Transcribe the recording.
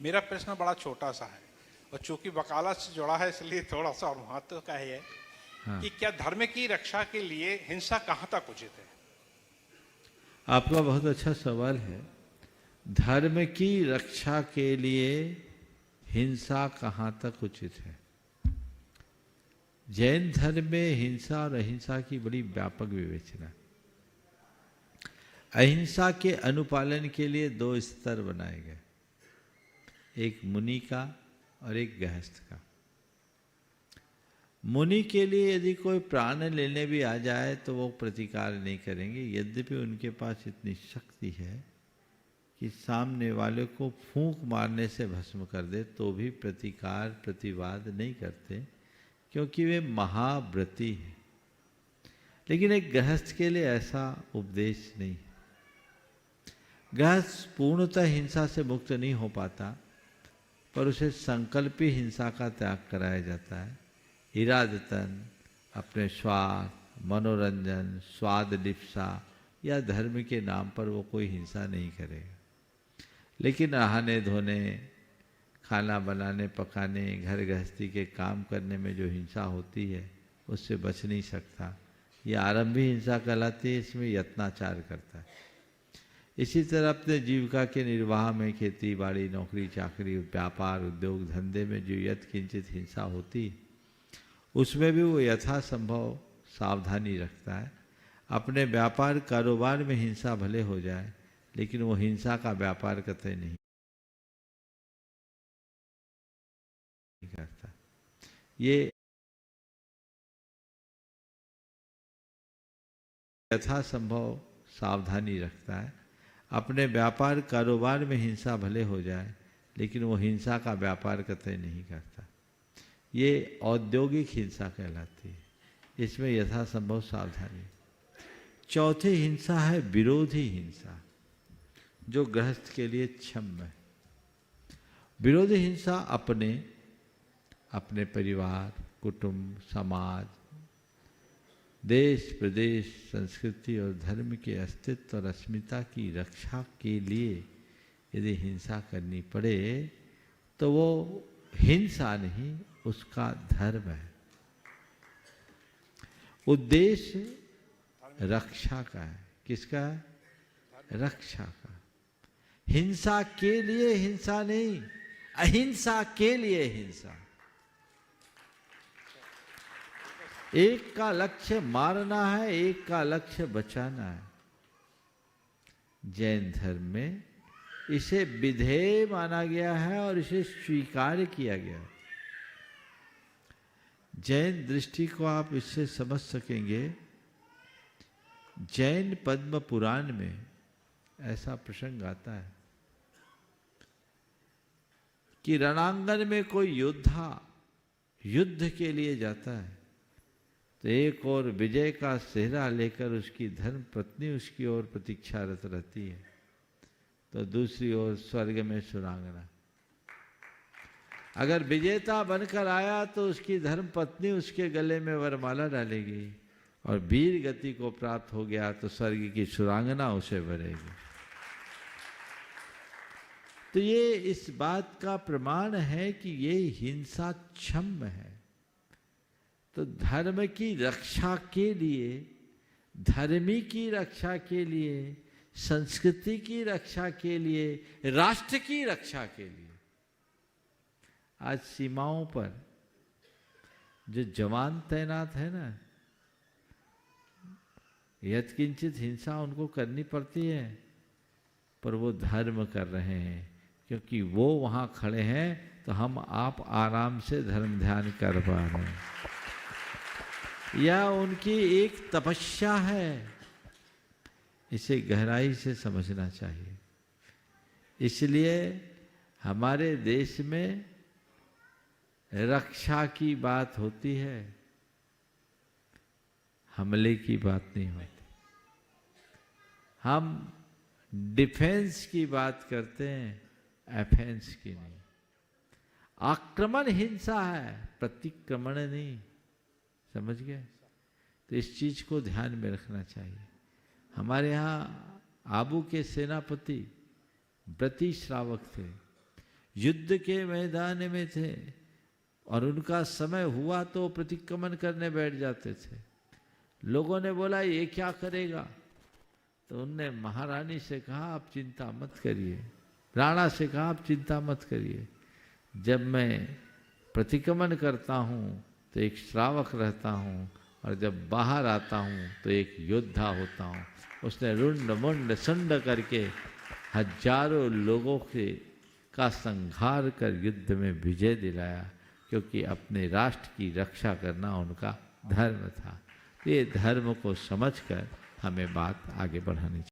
मेरा प्रश्न बड़ा छोटा सा है और चूंकि वकालत से जुड़ा है इसलिए थोड़ा सा और महत्व का है हाँ, कि क्या धर्म की रक्षा के लिए हिंसा कहाँ तक उचित है? आपका बहुत अच्छा सवाल है। धर्म की रक्षा के लिए हिंसा कहाँ तक उचित है? जैन धर्म में हिंसा और अहिंसा की बड़ी व्यापक विवेचना। अहिंसा के अनुपालन के लिए दो स्तर बनाए गए, एक मुनि का और एक गृहस्थ का। मुनि के लिए यदि कोई प्राण लेने भी आ जाए तो वो प्रतिकार नहीं करेंगे, यद्यपि उनके पास इतनी शक्ति है कि सामने वाले को फूंक मारने से भस्म कर दे तो भी प्रतिकार प्रतिवाद नहीं करते, क्योंकि वे महाव्रती हैं। लेकिन एक गृहस्थ के लिए ऐसा उपदेश नहीं है। गृहस्थ पूर्णतः हिंसा से मुक्त नहीं हो पाता, पर उसे संकल्पी हिंसा का त्याग कराया जाता है। इरादतन अपने स्वार्थ, मनोरंजन, स्वाद लिप्सा या धर्म के नाम पर वो कोई हिंसा नहीं करेगा। लेकिन नहाने धोने, खाना बनाने पकाने, घर गृहस्थी के काम करने में जो हिंसा होती है उससे बच नहीं सकता। ये आरंभी हिंसा कहलाती है, इसमें यत्नाचार करता है। इसी तरह अपने जीविका के निर्वाह में खेती बाड़ी, नौकरी चाकरी, व्यापार उद्योग धंधे में जो यत् किंचित हिंसा होती है उसमें भी वो यथासंभव सावधानी रखता है। अपने व्यापार कारोबार में हिंसा भले हो जाए, लेकिन वो हिंसा का व्यापार कतई नहीं करता। ये यथासंभव सावधानी रखता है। अपने व्यापार कारोबार में हिंसा भले हो जाए, लेकिन वो हिंसा का व्यापार कतई नहीं करता। ये औद्योगिक हिंसा कहलाती है, इसमें यथासंभव सावधानी। चौथी हिंसा है विरोधी हिंसा, जो गृहस्थ के लिए क्षम्य है। विरोधी हिंसा अपने परिवार, कुटुंब, समाज, देश प्रदेश, संस्कृति और धर्म के अस्तित्व और अस्मिता की रक्षा के लिए यदि हिंसा करनी पड़े तो वो हिंसा नहीं, उसका धर्म है। उद्देश्य रक्षा का है। किसका है? रक्षा का। हिंसा के लिए हिंसा नहीं, अहिंसा के लिए हिंसा। एक का लक्ष्य मारना है, एक का लक्ष्य बचाना है। जैन धर्म में इसे विधेय माना गया है और इसे स्वीकार किया गया है। जैन दृष्टि को आप इससे समझ सकेंगे। जैन पद्म पुराण में ऐसा प्रसंग आता है कि रणांगन में कोई योद्धा युद्ध के लिए जाता है तो एक और विजय का सेहरा लेकर उसकी धर्म पत्नी उसकी ओर प्रतीक्षारत रहती है, तो दूसरी ओर स्वर्ग में सुरांगना। अगर विजेता बनकर आया तो उसकी धर्म पत्नी उसके गले में वरमाला डालेगी, और वीर गति को प्राप्त हो गया तो स्वर्ग की सुरांगना उसे भरेगी। तो ये इस बात का प्रमाण है कि ये हिंसा क्षम्य है। तो धर्म की रक्षा के लिए, धर्मी की रक्षा के लिए, संस्कृति की रक्षा के लिए, राष्ट्र की रक्षा के लिए आज सीमाओं पर जो जवान तैनात है ना, यत्किंचित हिंसा उनको करनी पड़ती है, पर वो धर्म कर रहे हैं, क्योंकि वो वहां खड़े हैं तो हम आप आराम से धर्म ध्यान कर पा रहे हैं। यह उनकी एक तपस्या है, इसे गहराई से समझना चाहिए। इसलिए हमारे देश में रक्षा की बात होती है, हमले की बात नहीं होती। हम डिफेंस की बात करते हैं, एफेंस की नहीं। आक्रमण हिंसा है, प्रतिक्रमण नहीं। समझ गए? तो इस चीज को ध्यान में रखना चाहिए। हमारे यहाँ आबू के सेनापति व्रती श्रावक थे, युद्ध के मैदान में थे और उनका समय हुआ तो प्रतिक्रमण करने बैठ जाते थे। लोगों ने बोला ये क्या करेगा, तो उनने महारानी से कहा आप चिंता मत करिए, राणा से कहा आप चिंता मत करिए, जब मैं प्रतिक्रमण करता हूँ तो एक श्रावक रहता हूँ और जब बाहर आता हूँ तो एक योद्धा होता हूँ। उसने रुंड मुंड सुंड करके हजारों लोगों का संहार कर युद्ध में विजय दिलाया, क्योंकि अपने राष्ट्र की रक्षा करना उनका धर्म था। ये धर्म को समझकर हमें बात आगे बढ़ानी चाहिए।